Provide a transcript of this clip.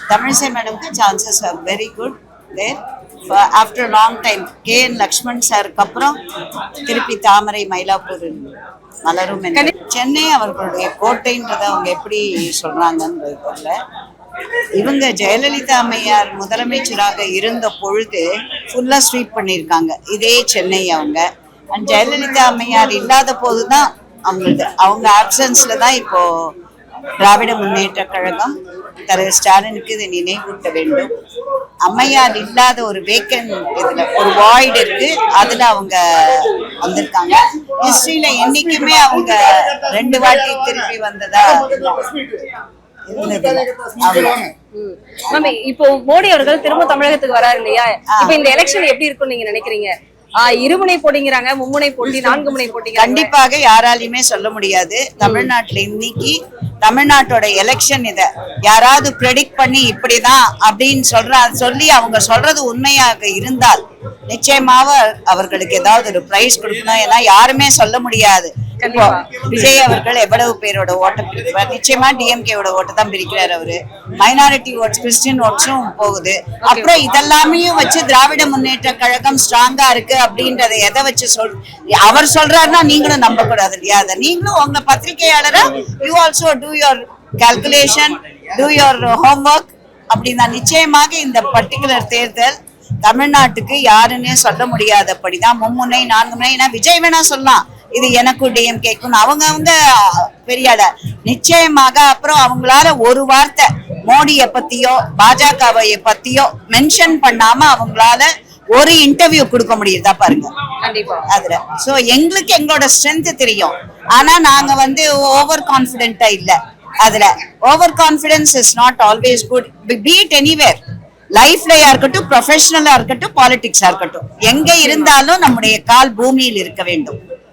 Tamilisai madamக்கு chances are very good there. After a long time, K.N. Lakshman சாருக்கு அப்புறம் திருப்பி தாமரை மயிலாப்பூர் மலரும் என்று சென்னை அவர்களுடைய கோட்டைன்றதை அவங்க எப்படி சொல்றாங்கன்றது தெரியல. இவங்க ஜெயலலிதா அம்மையார் முதலமைச்சராக இருந்த பொழுது ஃபுல்லா ஸ்வீப் பண்ணியிருக்காங்க இதே சென்னை அவங்க. அண்ட் ஜெயலலிதா அம்மையார் இல்லாத போதுதான் அவங்க ஆப்சன்ஸ்ல தான் இப்போ திராவிட முன்னேற்ற கழகம் தலைவர் ஸ்டாலினுக்கு இதை நினைவூட்ட வேண்டும். அம்மையார் இல்லாத ஒரு வேக்கன் இதுல ஒரு வாய்டு இருக்கு, அதுல அவங்க வந்திருக்காங்க. ஹிஸ்டரியில என்னைக்குமே அவங்க 2 வாட்டி திருப்பி வந்ததா இப்போ மோடி அவர்கள் திரும்ப தமிழகத்துக்கு வராரு இல்லையா? இப்ப இந்த எலெக்ஷன் எப்படி இருக்கும்னு நீங்க நினைக்கிறீங்க? இருமுனை போட்டிங்கிறாங்க, மும்முனை போட்டி, 4 முனை போட்டி. கண்டிப்பாக யாராலையுமே சொல்ல முடியாது. தமிழ்நாட்டுல இன்னைக்கு தமிழ்நாட்டோட எலெக்ஷன் இத யாராவது ப்ரெடிக்ட் பண்ணி இப்படிதான் அப்படின்னு சொல்லி அவங்க சொல்றது உண்மையாக இருந்தால் நிச்சயமாக அவர்களுக்கு ஏதாவது ஒரு பிரைஸ் கொடுக்கணும். ஏன்னா யாருமே சொல்ல முடியாது. விஜய் அவர்கள் எவ்வளவு பேரோட ஓட்டை பிரிக்கிறார்? நிச்சயமா டிஎம்கேவோட ஓட்டை தான் பிரிக்கிறார் அவரு. மைனாரிட்டி ஓட்ஸ், கிறிஸ்டின் ஓட்ஸும் போகுது. அப்புறம் இதெல்லாமே வச்சு திராவிட முன்னேற்ற கழகம் ஸ்ட்ராங்கா இருக்கு அப்படின்றத எதை வச்சு அவர் சொல்றாருன்னா நீங்களும் நம்ப கூடாது இல்லையா? அதை நீங்களும் உங்க பத்திரிகையாளரா you also do your calculation, do your homework. அப்படின்னா நிச்சயமாக இந்த பர்டிகுலர் தேர்தல் தமிழ்நாட்டுக்கு யாருன்னே சொல்ல முடியாதபடிதான் மும்முனை 4 முனை. ஏன்னா விஜய் வேணா சொல்லலாம் இது எனக்கும் டிஎம்கேக்கும், அவங்க பெரியாட நிச்சயமாக. அப்புறம் அவங்களால ஒரு வார்த்தை மோடியை பத்தியோ பாஜகவை பத்தியோ மென்ஷன் பண்ணாம அவங்களால ஒரு இன்டர்வியூ கொடுக்க முடியுதா பாருங்க அதுல. சோ எங்களுக்கு எங்களோட ஸ்ட்ரென்த் தெரியும். ஆனா நாங்க ஓவர் கான்பிடென்டா இல்ல. அதுல over confidence is not always good. Be it anywhere, லைஃப்லயா இருக்கட்டும், ப்ரொஃபஷனலா இருக்கட்டும், பாலிடிக்ஸா இருக்கட்டும், எங்க இருந்தாலும் நம்முடைய கால் பூமியில் இருக்க வேண்டும்.